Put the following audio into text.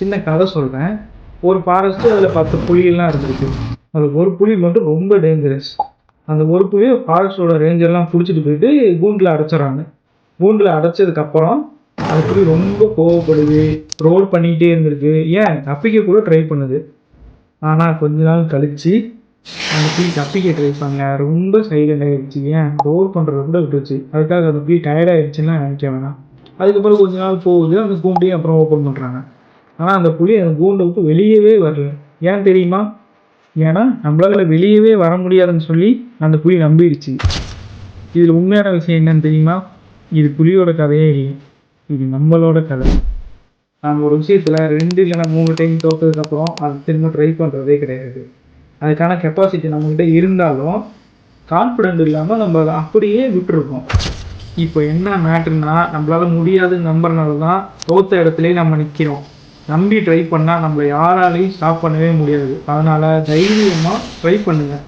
சின்ன கதை சொல்கிறேன். ஒரு ஃபாரஸ்ட்டு அதில் 10 புலிகள்லாம் இருந்திருக்கு. அதில் ஒரு புலி மட்டும் ரொம்ப டேஞ்சரஸ். அந்த ஒரு புலிய ஃபாரஸ்ட்டோட ரேஞ்சர்லாம் பிடிச்சிட்டு போயிட்டு கூண்டில் அடைச்சிட்றாங்க. கூண்டில் அடைச்சதுக்கப்புறம் அந்த புலி ரொம்ப கோவப்படுது, ரோல் பண்ணிக்கிட்டே இருந்திருக்கு. ஏன் தப்பிக்க கூட ட்ரை பண்ணுது. ஆனால் கொஞ்ச நாள் கழித்து அந்த புலி தப்பிக்க ட்ரை பண்ணல. ரொம்ப சைலண்ட் ஆகிடுச்சு. ஏன் ரோல் பண்ணுறத கூட விட்டுருச்சு. அதுக்காக அந்த புலி டயர்டாகிடுச்சுன்னா நினைக்க வேணாம். அதுக்கப்புறம் கொஞ்ச நாள் போகுது. அந்த கூண்டையும் அப்புறம் ஓப்பன் பண்ணுறாங்க. ஆனால் அந்த புலி அந்த கூண்டை விட்டு வெளியவே வரல. ஏன் தெரியுமா? ஏன்னா நம்மளால வெளியவே வர முடியாதுன்னு சொல்லி அந்த புலி நம்பிடுச்சு. இதில் உண்மையான விஷயம் என்னன்னு தெரியுமா? இது புலியோட கதையே இல்லை, இது நம்மளோட கதை. நம்ம ஒரு விஷயத்தில் 2 இல்லைன்னா 3 டைம் தோற்றதுக்கப்புறம் அது திரும்ப ட்ரை பண்ணுறதே கிடையாது. அதுக்கான கெப்பாசிட்டி நம்மகிட்ட இருந்தாலும் கான்ஃபிடென்ட் இல்லாமல் நம்ம அதை அப்படியே விட்டுருக்கோம். இப்போ என்ன மேட்ருன்னா, நம்மளால் முடியாதுன்னு நம்புறதுனால தான் தோற்ற இடத்துலேயே நம்ம நிற்கிறோம். நம்பி ட்ரை பண்ணால் நம்மளை யாராலையும் ஸ்டாப் பண்ணவே முடியாது. அதனால் தைரியமாக ட்ரை பண்ணுங்கள்.